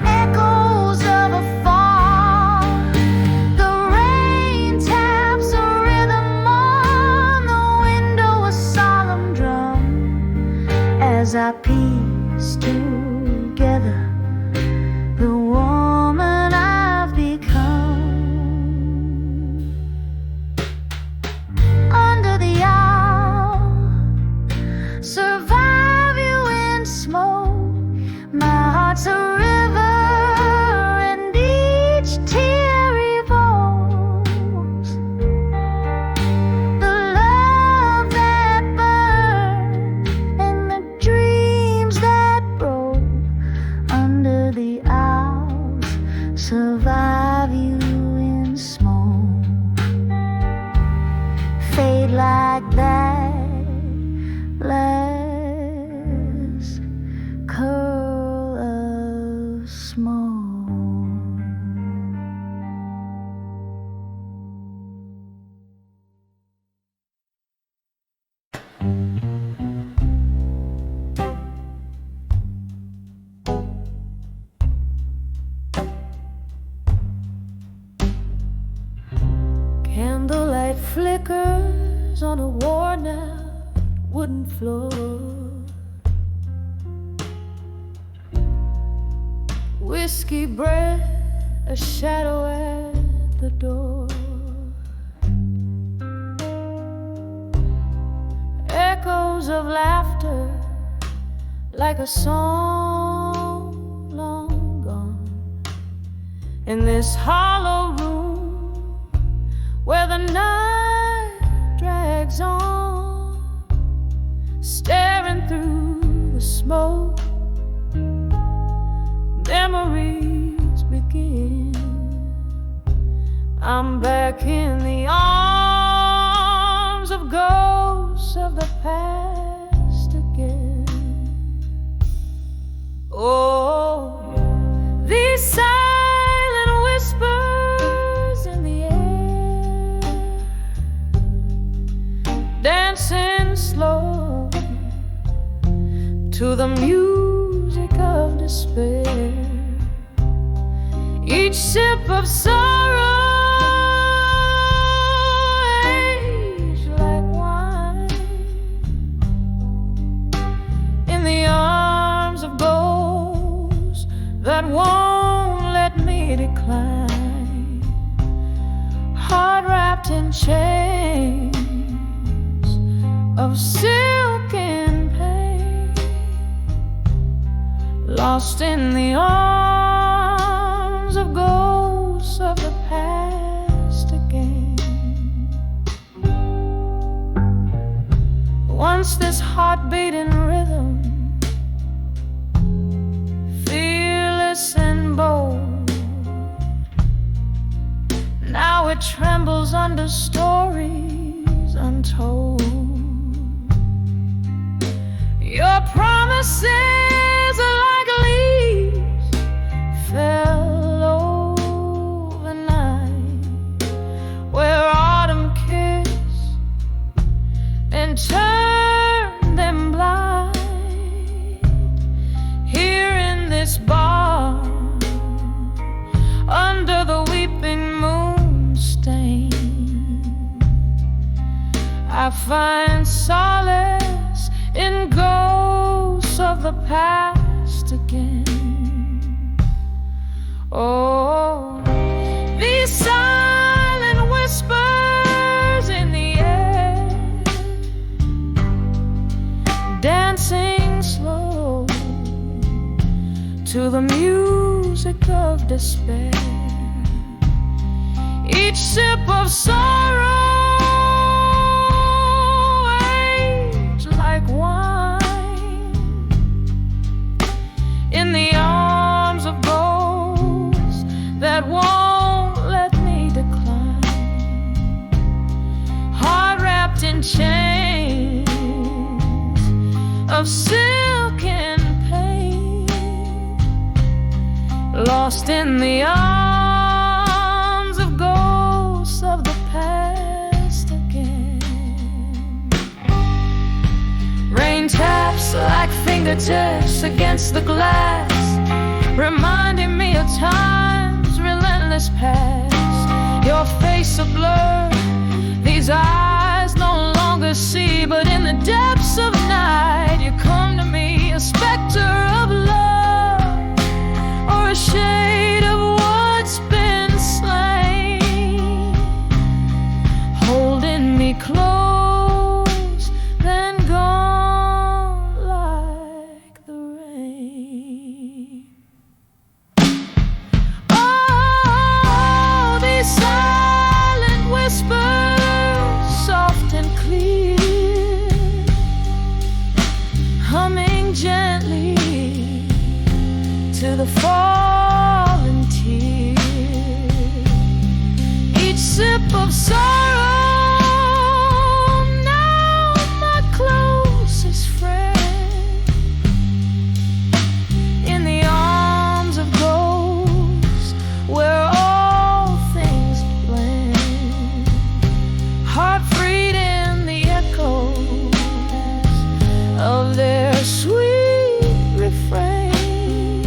echoes of a fall. The rain taps a rhythm on the window, a solemn drum, as I piece together the woman I've become. Under the owl, survive you in smoke. My heart's a river, and each tear evokes the love that burned and the dreams that broke. Under the owls, survive you in smoke. Fade like that last curl of smoke. Candlelight flickers on a worn-out wooden floor. Whiskey breath, a shadow at the door. Echoes of laughter, like a song long gone. In this hollow room where the night drags on, staring through the smoke, memories begin. I'm back in the arms of ghosts of the past again. Oh, these silent whispers in the air, dancing slow to the music of despair. Each sip of sorrow aged like wine in the arms of ghosts that won't let me decline. wrapped in chains of silk and pain, lost in the arms of ghosts of the past again. Once this heart-beating rhythm, fearless and bold, now it trembles under stories untold. Your promises are like leaves fell overnight, where autumn kissed and turned them blind. Here in this bar, under the weeping moon stain, I find solace in ghosts of the past again. Oh, these silent whispers in the air, dancing slow to the music of despair. Each sip of sorrow aged like wine in the arms of ghosts that won't let me decline. Heart wrapped in chains of silk and pain, lost in the arms of ghosts of the past again. Rain taps like fingertips against the glass, reminding me of time's relentless past. Your face a blur, these eyes no longer see, but in the depths of night you come to me, a specter of love or a shade of what's been slain, holding me close, then gone like the rain. Oh, these silent whispers, soft and clear, humming gently to the falling tear. Each sip of sorrow, now my closest friend, in the arms of ghosts where all things blend, heart freed in the echoes of their sweet refrain,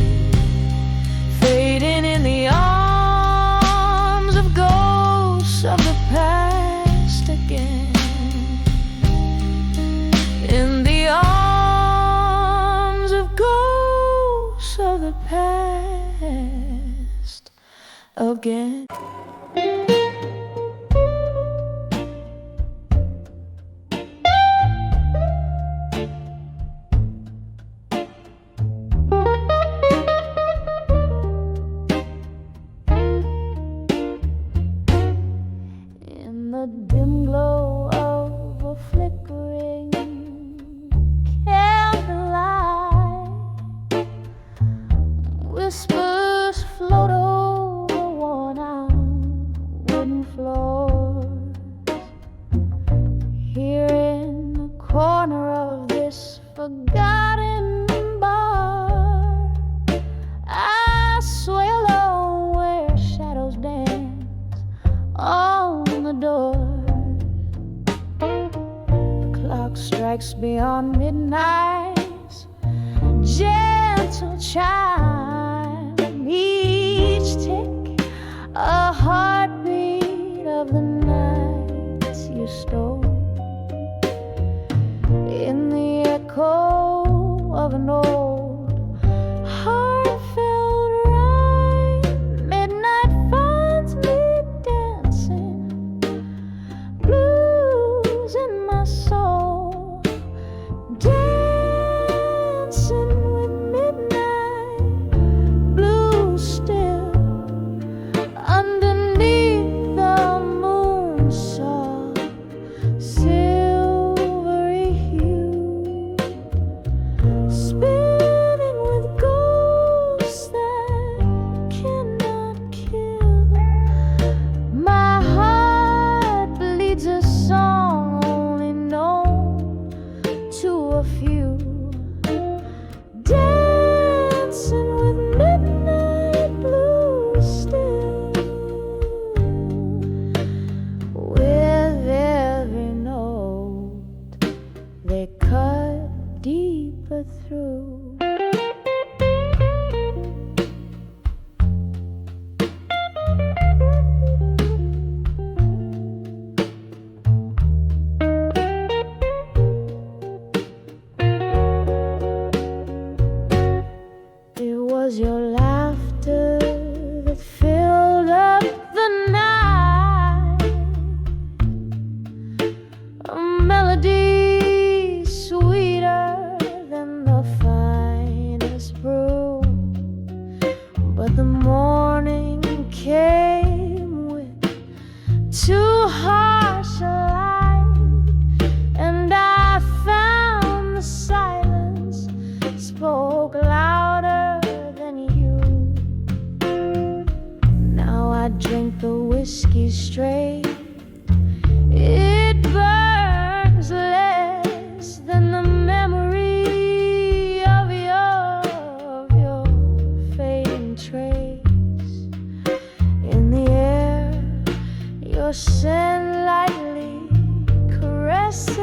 fading in the arms of ghosts of the past again. In the arms of ghosts of the past again. In the dim glow of a flickering candlelight, whispers float over worn-out wooden floors. Here in the corner of this forgotten bar, I sway alone where shadows dance on the door. The clock strikes beyond midnight's gentle chime, each tick a heartbeat of the nights you stole. In the echo of an old heartfelt rhyme, midnight finds me dancing I drink the whiskey straight. It burns less than the memory of your fading trace. In the air, your scent lightly caresses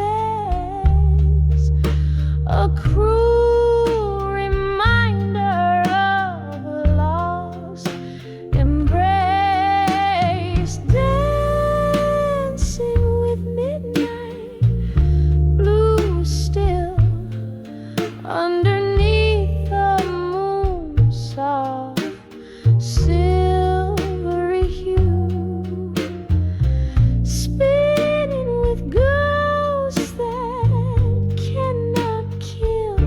a cruel reminder of a lost embrace. Dancing with midnight, blue still, underneath the moon, soft silvery hue, spinning with ghosts that cannot kill.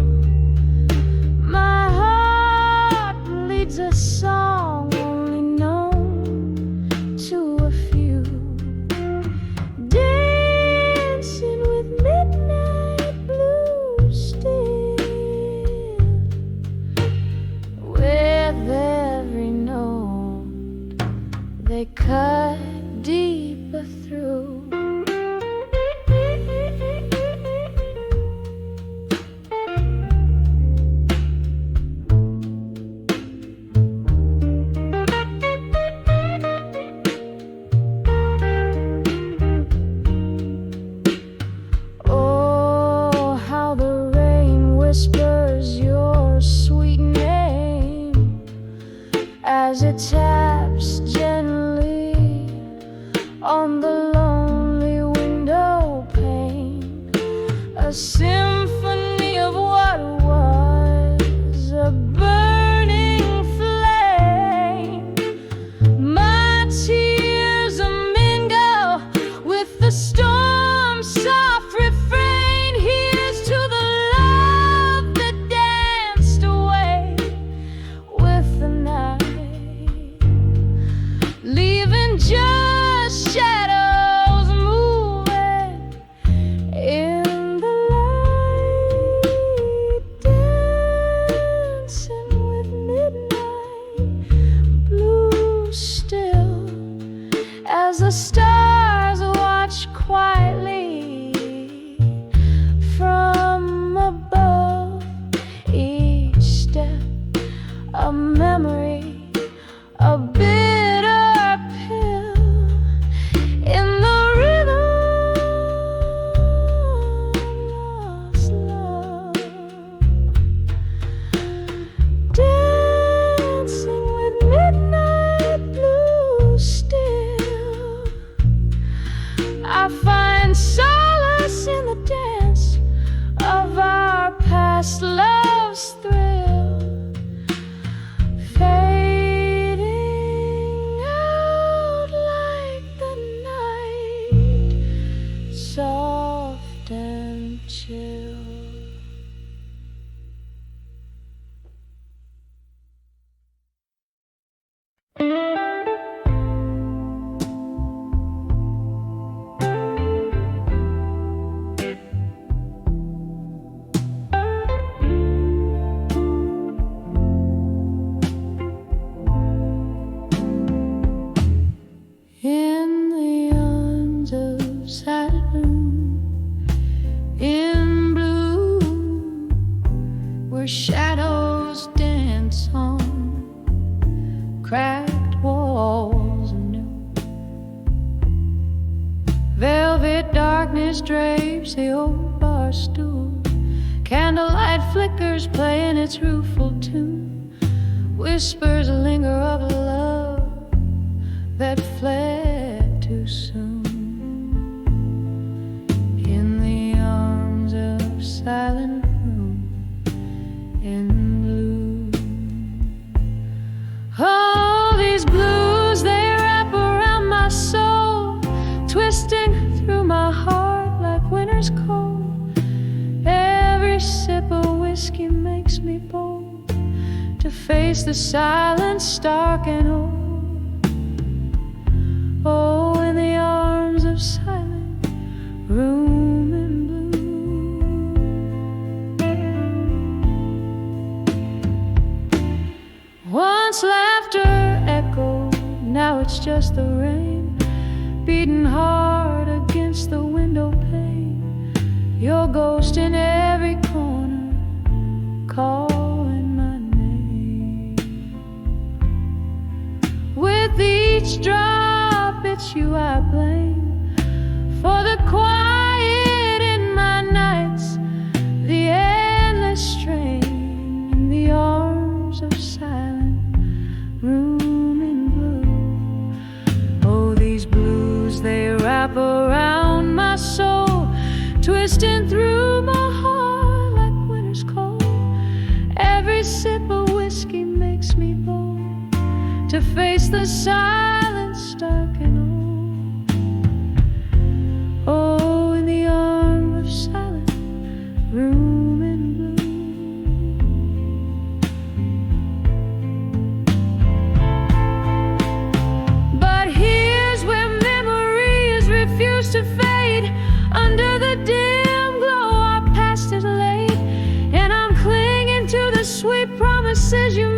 My heart bleeds a song only known to a few. Dancing with midnight blue still, with every note they cut deeper through. Oh, how the rain whispers your sweet name as it taps gently on the lonely window pane. A symphony of what was a burning flame. My tears mingle with the storm's soft refrain. Here's to the love that danced away with the night, leaving just shadows moving in the light. Dancing with midnight blue still, as the stars watch quietly from above. Each step a memory, a bitter pill in the rhythm of love. Dancing with midnight blue still, I find solace in the dance of our past love's thrill, fading out like the night, soft and chill. In the arms of silent room, in blue, where shadows dance on cracked walls anew. Velvet darkness drapes the old bar stool. Candlelight flickers playing its rueful tune. Whispers linger of a love that fled too soon. In the arms of silent room, in blue. Oh, these blues, they wrap around my soul, twisting through my heart like winter's cold. Every sip of whiskey makes me bold to face the silence stark and old. Oh, in the arms of silent room in blue. Once laughter echoed, now it it's just the rain beating hard against the window pane. Your ghost in every corner calling my name. With each drop it's you I blame for the quiet in my nights, the endless strain in the arms of silent room in blue. Oh, these blues, they wrap around my soul, twisting through my heart like winter's cold. Every sip of whiskey makes me bold to face the silence stark and old. Oh, in the arm of silent room in blue. But here's where memories refuse to fade. Under the dim glow our past is laid, and I'm clinging to the sweet promises you